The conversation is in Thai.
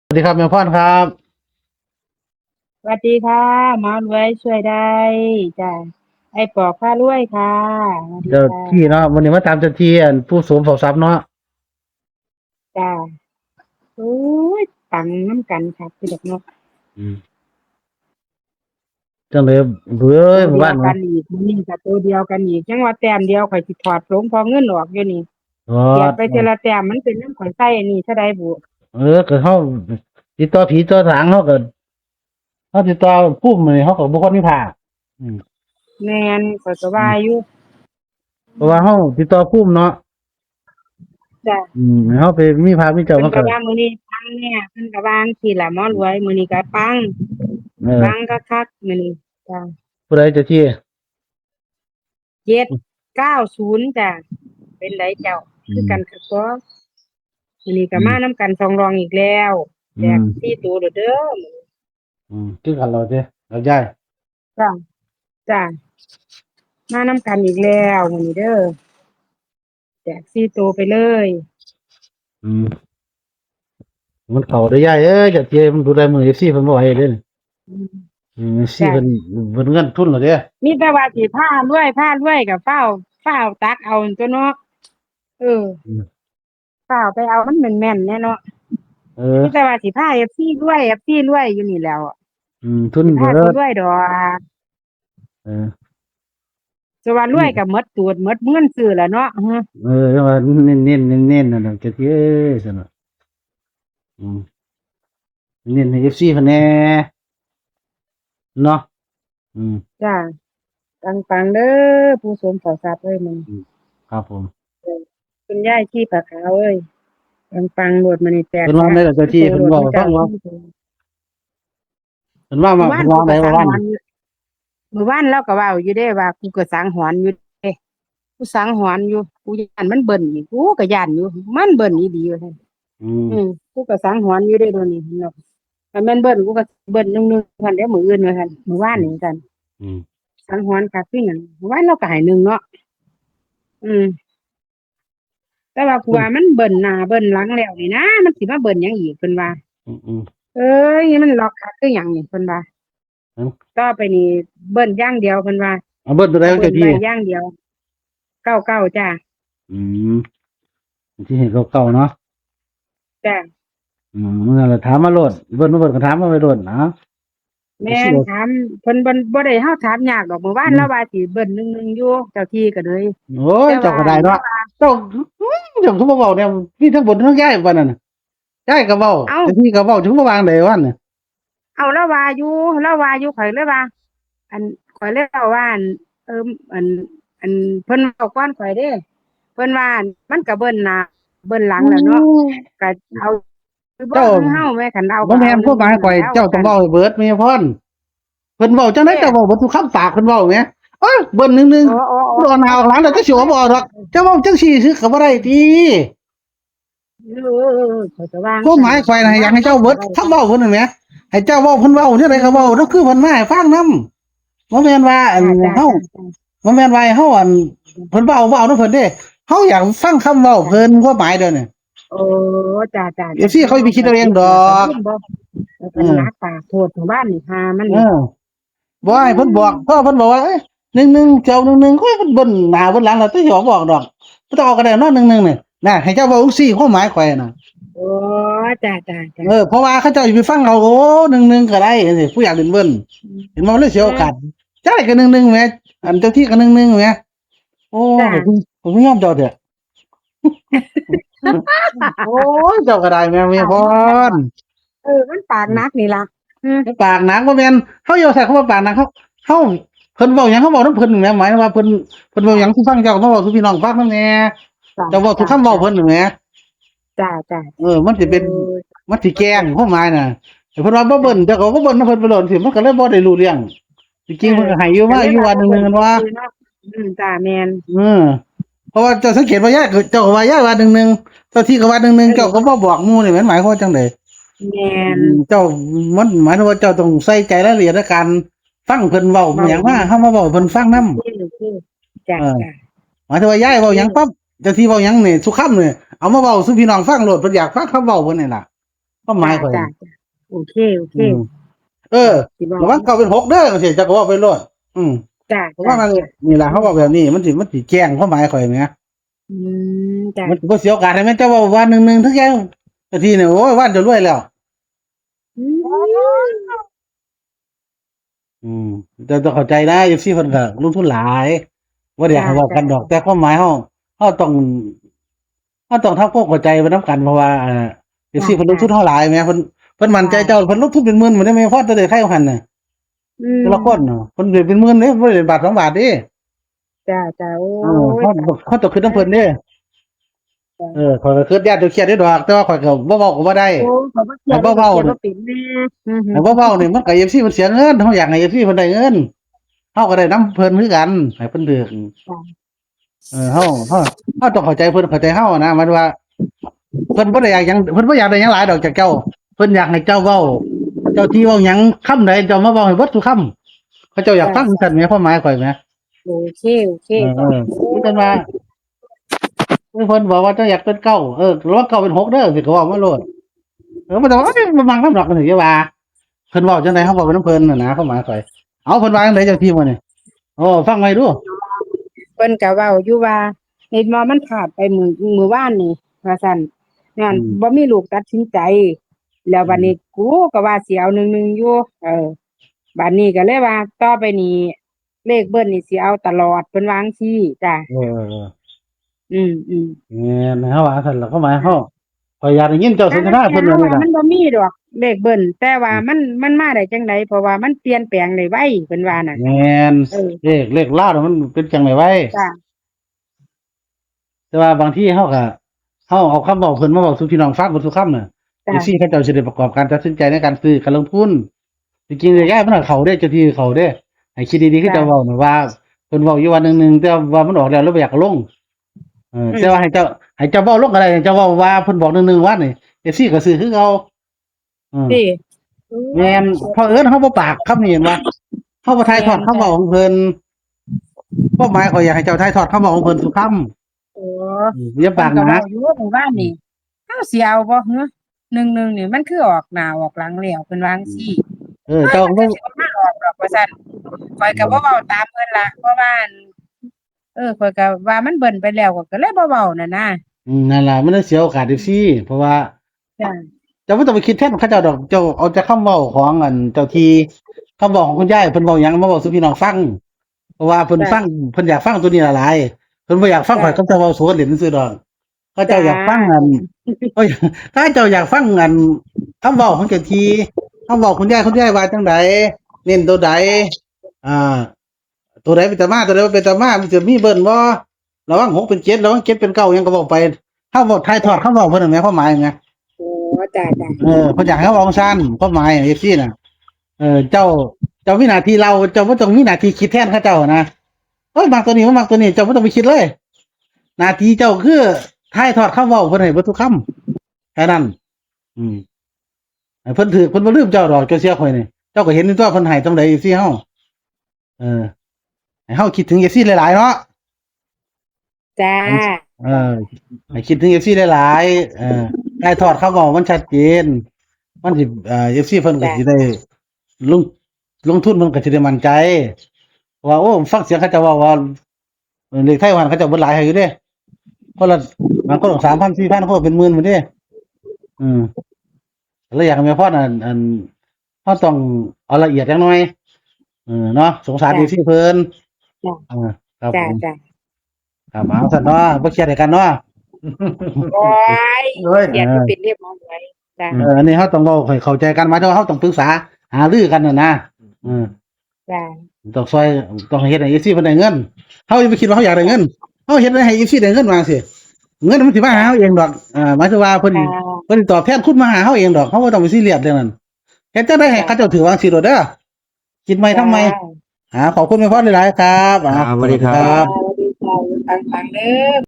สวัสดีครับแม่พรครับสวัสดีค่ะหมอรวยช่วยได้จ้ะไอ้ปอกผ้ารวยค่ะสวัสดีเจ้าค่ะที่เนาะวันนี้มาตามเจ้าที่ผู้สูงเฝ้าทรัพย์เนาะจ้ะโอ้ยปังน้ำกันค่ะพี่ดอกเนาะอืมจังเลยเบื่อตัวเดียวหมู่บ้านเนาะกันอีกมื้อนี่กับตัวเดียวกันอีกจังว่าแต้มเดียวข่อยสิถอดลงพอเงินออกอยู่นี่รอเสียบดไปเทอละแต้มมันเป็นน้ำข่อยไส้อันนี้เท่าใดบุเกิดเฮาติดต่อผีต่อทางเฮาเกิดเฮาติดต่อผู้มื้อนี้เฮาก็บ่คนมีผ้าอืมแม่นข่อยก็อืมว่าอยู่เพราะว่าเฮาติดต่อภูมิเนาะจ้ะเฮาไปมีพระมีเจ้าเพิ่นมันก็ก็ว่ามื้อนี้ปังเนี่ยเพิ่นก็ว่าจังซี้ล่ะหมอรวยมื้อนี้ก็ปังเออปังคักๆมื้อนี้จ้ะผู้ใดเจ้าที่790จ้ะเป็นไดเจ้าคือกันอืมคักบ่ อันนี้ก็อืมมาน้ำกันสองรองอีกแล้วแจกอืมสี่ตัวเด้อคือกันเราเด้เราย้ายจ้าจ้ามาน้ำกันอีกแล้วมื้อนี้เด้อแจกสี่ตัวไปเลยอืมมันเข้าได้ย้ายเจ้าที่มันดูแลมือ FC เพิ่นบ่ไหวเด้อืมFC จ้าเพิ่นเงินทุนแล้วเด้มีแต่ว่าสิผ้ารวยกับเฝ้าตักเอาตัวเนาะเอออืมเฝ้าไปเอามันแม่นๆแน่เนาะเออ มีแต่ว่าสิผ้าเอฟซีรวยอยู่นี่แล้วทุนสิผ้าเบิดสิรวยดอกเออจะว่ารวยกับหมดตูดหมดเงินซื้อแล้วเนาะจังว่าเน้นนั่นน่ะจะเอ้ยซั่นน่ะอืมเน้นให้ FC เพิ่นแหน่เนาะอืมจ้าปังๆเด้อผู้สมเฝ้าทรัพย์เอ้ยมึง อืมครับผมคุณยายที่ปากขาวเอ้ยปังๆโหลดมานี่แตกเพิ่นว่าได้ล่ะเจ้าที่โตที่เพิ่นโหลดมาเจ้าเว้าให้ฟังว่าที่โตเพิ่นว่ามาว่านเพิ่นว่ากูก็สังได้ว่าวันหรณ์อยู่มื้อวานเราก็เว้าอยู่เด้ว่ากูก็สังหรณ์อยู่เด้กูสังหรณ์อยู่กูย้านมันเบิ่นอีกกูก็ย้านอยู่มันเบิ่นอีหลีว่าซั่นอืมกูก็สังหรณ์อยู่เด้เดี๋ยวนี้เนาะถ้าแม่นเบิ่นกูก็เบิ่น1ๆซั่นเดี๋ยวมื้ออื่นว่าซั่นมื้อวานอืมนี่ซั่นอืมสังหรณ์คักคือหยังมื้อวานเราก็ให้หนึ่งเนาะอืมแต่ว่ากูเพิ่นว่ามันเบิ่นหน้าเบิ่นหลังแล้วนี่นะมันสิมาเบิ่นหยังอีกเพิ่นว่าอืมเอ้ยมันล็อกคักคือหยังนี่เพิ่นว่า เอ้าต่อไปนี่เบิ้นอย่างเดียวเพิ่นว่าเอาเบิดตัวใดเอาของเจ้าที่เบิ้นไว้อย่างเดียวเก้าจ้าอืมที่เห็นเก่าๆเนาะจ้านั่นล่ะถามมาโลดเบิดก็ถามมาไปโลดนะแม่สิบอกนถามเพิ่นบ่ได้เฮาถามยากดอกเมื่อวานอืมเราว่าสิเบิ้น1อยู่เจ้าที่ก็เลยโอ้ยแต่ว่าเจ้าก็ได้เนาะเราว่าเจ้าเจ้าคือบ่เว้าแนวมีทั้งบนทั้งย้ายปานนั้นน่ะ ยายก็เว้าเอ้าแต่พี่ก็เว้าถึงมาวางได้วันน่ะเราว่าอยู่ข่อยเลยว่าอันข่อยเลยเว้าว่าเอออันอันเพิ่นเว้าก่อนข่อยเด้เพิ่นว่ามันก็เบิ้นหน้าเบิ้นหลังอืแล้วเนาะมก็เอาคือบ่เจ้าคือเฮาแม่คันเอาบ่แม่ก็เอานความหมาย1นั่นข่อยแล้วว่าซั่นเจ้าต้องเว้าให้เบิดแม่พรเพิ่นเว้าจังได๋เด้เจ้าเว้าเบิดทุกคำปากเพิ่นเว้าแหมเอ้ยเบิ่นหนึ่งโอ้ๆบ่เอาหน้าออกหลังแล้วจะสิๆเอาบ่ออกดอกเจ้าเว้าจังซี่ซื้อก็บ่ได้ติข้อยก็วางความหซั่นมายข่อยน่ะอยากให้เจ้าเบิดเว้าไปคำเว้าเพิ่นนั่นแหมให้เจ้าเว้าเพิ่นเว้าจังได๋ก็เว้าเด้อคือเพิ่นมาให้ฟังนำบ่แม่นว่าอันจ้าเฮาๆบ่แม่นว่าให้เฮาอันเพิ่นเว้าเนาะเพิ่นเด้เฮาอยากฟังคำเว้าๆจ้ะเพิ่นความหมายเด้อนี่ โอ้จ้าๆ FC เขาสิไปคิดเอาเองดอๆข้อยกลืมบ่ข้อยเอก็หนักอปากโทษหมู่บ้านนี่หามันเอนี่อ อืบ่ให้เพิ่นบอกมพ่อเพิ่นบอกว่าเอ้ย11เจ้า11ค่อยเพิ่นเบิ่นหน้าเบิ่นหลังแล้วแต่สิออกบอกดอกบ่ต้องเอาก็ได้เนาะ11นี่น่ะให้เจ้าเว้าจังซี่ความหมายข่อยน่ะโอ้จ้าเพราะว่าเขาเจ้าสิไปฟังเอาโอ้11ก็ได้จังซี่ผู้อยากเล่นเบิ่นๆเห็นบ่มันเลยเสียอืมโอกาสจักได้ก็11แหมอันเจ้าที่ก็11แหมโอ้จ้าผมยอมเจ้าเถอะโอ้ยเจ้าก็ได้แม่แม่พปากนักคักรว่ะมันปากนักนี่ล่ะอืมปากหนักบ่แม่นเฮาอย่าใช้คำว่าปากหนักเฮาเพิ่นเว้าหยังเฮาเว้านำเพิ่นแหมหมายถึงว่าเพิ่นเว้าหยังสู่ฟังเจ้าก็มาเว้าสู่พี่น้องฟังนำแหน่ จ้าเจ้าเว้าทุกคำเว้าจ้าเพิ่นนั่นแหมจ้ามันสิโอ้เป็นยมันสิแกล้งความหมายน่ะแต่เพิ่นว่าบ่เบิ่นเจ้าก็บ่เบิ่นนำเพิ่นไปโลดสิมันก็เลยบ่ได้รู้เรื่องจเออริงๆเพิ่นก็ให้อยู่ก็เลยมาอยู่ว่าบ่เบิ่นวันหนึ่งแม่นบ่ซื่อๆเนาะจ้าแม่นเออเพราะว่าเจ้าสังเกตว่ายายเจ้าก็ว่ายายว่าหนึ่งเจ้าที่ก็ว่าหนึ่งเจ้าก็บ่บอกหมู่นี่แม่นหมายความว่าจังได๋แม่นเจ้ามันหมายถึงว่าเจ้าต้องใส่ใจรายละเอียดในการฟังเพิ่นเว้าเว้าหยังมาเฮามาเว้าให้เพิ่นฟังนำคือจ้าเออจ้าหมายถึงว่ายายเว้าหยังปั๊บเจ้าที่เว้าหยังนี่ทุกคำนี่เอามาเว้าสู่พี่น้องฟังโลดเพิ่นอยากฟังคำเว้าเพิ่นนี่ล่ะ ความหมา จ้าย ข่อย จ้าโอเคโอเค อืมเออ สิบอก ระวังเก่าเป็นหกเด้อสิจะก็ว่าไปโลดจ้า เพราะว่ามันนี่ล่ะเขาบอกแบบนี้มันสิแจ้งความหมายข่อยแหม อืมจ้า มันสิบ่เสียโอกาสให้แม่นเจ้าเว้าวันหนึงๆทั้งแก่นาทีเนี่ยโอ้ยวันจะรวยแล้ว อืม อืมแต่ต้องเข้าใจนะ FC เพิ่นก็ลงทุนหลายบ่ได้อยากให้เว้ากันดอก แต่ความหมายเฮาต้องทำความเข้าใจไปนำกันเพราะว่าFC เพิ่นลงทุนเฮาหลายแหมเพิ่นมั่นใจเจ้าเพิ่นลงทุนเป็นหมื่นบ่ได้แม่นพอแต่ได้ใครหันน่ะ อืม แต่ละคนเนาะเพิ่นได้เป็นหมื่นเด้บ่ได้บาท2บาทเด้ จ้าโอ้ เฮาย เขาต้องคิดนำเพิ่นเด้ จ้ะ ข้อยก็คิดญาติเดี๋ยวเครียดอยู่ดอกแต่ว่าข้อยก็บ่เว้าก็บ่ได้ โอ้ขอบพระเกียรติ ให้เบาๆ เกียรติบ่เป็นแน่อือฮึ ให้เว้าๆนี่มันก็ FC มันเสียเงินเฮาอยากให้ FC เพิ่นได้เงินเฮาก็ได้นำเพิ่นคือกันให้เพิ่นถูก เฮาต้องเข้าใจเพิ่นเข้าใจเฮานะหมายถึงว่าเพิ่นบ่ได้อยากหยังเพิ่นบ่อยากได้หยังหลายดอกจากเจ้าเพิ่นอยากให้เจ้าเว้าเจ้าที่เว้าหยังคำใดเจ้ามาเว้าให้เบิดทุกคำเขาเจ้าอยากฟังซั่นแหมความหมายข่อยแหม โอเคคือกันว่าเพิ่นบอกว่าเจ้าอยากเป็นเก้าหรือว่าเก้าเป็นหกเด้อสิก็เว้ามาโลดมันต้องมันมักนำดอกกันสิว่าเพิ่นเว้าจังได๋เฮาเว้าไปนำเพิ่นน่ะนะความหมายข่อยเอาเพิ่นว่าจังไดเจ้าที่มื้อนี้โอ้ฟังไว้ดู เพิ่นก็เว้าอยู่ว่าเห็นบ่มันขาดไปมื้อวานนี่ว่าซั่นนั่นบ่มีลูกตัดสินใจ แล้วบัดนี้กูก็ว่าสิเอา11อยู่บัดนี้ก็เลยว่าต่อไปนี้เลขเบิ้ลนี่สิเอาตลอดเพิ่นว่าจังซี่จ้ะ เออ อืม แม่นเฮาว่าซั่นล่ะความหมายเฮาข่อยอยากได้ยินเจ้าสนทนาเพิ่นว่านี่ล่ะ มันบ่มีดอกเลขเบิ้ลแต่ว่ามันมาได้จังไดเพราะว่ามันเปลี่ยนแปลงได้ไวเพิ่นว่าน่ะ แม่น เออ เลขลาวน่ะมันเป็นจังได๋ไว้ จ้ะ แต่ว่าบางทีเฮาก็เฮาเอาคำเว้าเพิ่นมาเว้าสู่พี่น้องฟังเบิดทุกคำน่ะ จ้ะ จังซี่เขาเจ้าสิได้ประกอบการตัดสินใจในการซื้อการลงทุนจริงๆระยะมันก็เข้าเด้เจ้าที่เข้าเด้ให้คิดดีๆคือเจ้าเว้าน่ะว่าเพิ่นเว้าอยู่ว่านึงๆแต่ว่ามันออกแล้วแล้วบ่อยากลงแต่ว่าให้เจ้าเว้าลงก็ได้เจ้าเว้าว่าเพิ่นบอกนึงๆว่านี่ FC ก็ซื้อคือเก่าติ แม่นเพราะเอิ้นเฮาบ่ปากคำนี้เห็นบ่เฮาบ่ถ่ายทอดคำเว้าของเพิ่นความหมายข้อยอยากให้เจ้าถ่ายทอดคำเว้าของเพิ่นทุกคำ โอ้ อย่า เพิ่ ปาน ก ก็ นะ เว้าอยู่หมู่บ้านนี่เฮาสิเอาบ่ฮึ11นี่มันคือออกหน้าออกหลังแล้วเพิ่นว่าจังซี่ เจ้า มัน บ่ ก็สิบ่มาออกดอกว่าซั่นข้อยก็บ่เว้าตามเพิ่นล่ะเพราะว่าข้อยก็ว่ามันเบิ่นไปแล้วก็เลยบ่เว้านั่นนะ นั่นล่ะมันเลยเสียโอกาสอีกซี่เพราะว่า จ้ะ เจ้าบ่ต้องไปคิดแทนเขาเจ้าดอกเจ้าเอาแต่คำเว้าของเจ้าที่คำเว้าของคุณยายเพิ่นเว้าหยังมาเว้าสู่พี่น้องฟังเพราะว่าเพิ่นฟังเพิ่นอยากฟังตัวนี้หลายเพิ่นบ่อยากฟังข่อยกับเจ้าเว้าสวนเล่นซื่อดอกเขาเจ้าอยากฟังโอ้ยถ้าเจ้าอยากฟังคำเว้าของเจ้าที่คำเว้าคุณยายว่าจังไดเน้นตัวใดอ่าตัวใดเป็นตามาตัวใดบ่เป็นตามามันจะมีเบิ่นบ่ระวัง6เป็น7ระวัง7เป็น9หยังก็เว้าไปเฮาเว้าถ่ายทอดคำเว้าเพิ่นนั่นแหมความหมายแหม โอ้จ้ะ เพิ่นอยากให้เราเอาซั่นความหมาย FC น่ะเจ้ามีหน้าที่เราเจ้าบ่ต้องมีหน้าที่คิดแทนเขาเจ้านะมักตัวนี้บ่มักตัวนี้เจ้าบ่ต้องไปคิดเลยหน้าที่เจ้าคือถ่ายทอดคำเว้าเพิ่นให้เบิดทุกคำแค่นั้นให้เพิ่นถูกเพิ่นบ่ลืมเจ้าดอกเจ้าเสียข่อยนี่เจ้าก็เห็นอยู่ตัวเพิ่นให้จังได๋ FC เฮาให้เฮาคิดถึง FC หลายๆเนาะ จ้า ให้คิดถึง FC หลายๆถ่ายทอดคำเว้ามันชัดเจนมันสิFC เพิ่นก็สิได้ลงทุนเพิ่นก็สิได้มั่นใจว่าโอ้ฟังเสียงเขาเจ้าเว้าว่าเลขไทยว่าเขาเจ้าเบิดหลายให้อยู่เด้คนละบางคนก็ 3,000 4,000 คนเป็นหมื่นพุ่นเด้แล้วอยากให้แม่พรเราต้องเอาละเอียดจักหน่อยเนาะสงสาร FC เพิ่นครับผม จ้ะ ครับเอาซั่นเนาะบ่เครียดให้กันเนาะ โอ้ยเขียนบ่เป็นเรียบร้อยไว้จ้ะ อันนี้เราต้องเว้าให้เข้าใจกันหมายถึงว่าเราต้องปรึกษาหารือกันน่ะนะจ้ะ ต้องซอยต้องเฮ็ดให้ FC เพิ่นได้เงินเฮาอย่าไปคิดว่าเฮาอยากได้เงินเฮาเฮ็ดให้ FC ได้เงินว่าจังซี่เงินมันสิมาหาเฮาเองดอกหมายถึงว่าเพิ่นสิตอบแทนคุณมาหาเฮาเองดอกเฮาบ่ต้องไปซีเรียสเรื่องนั้นเฮ็ดจังได๋ให้เขาเจ้าถือว่าจังซี่โดดเด้อคิดใหม่ทำใหม่ขอบคุณแม่พรหลายๆครับ สวัสดีครับ สวัสดีค่ะปังๆเด้อ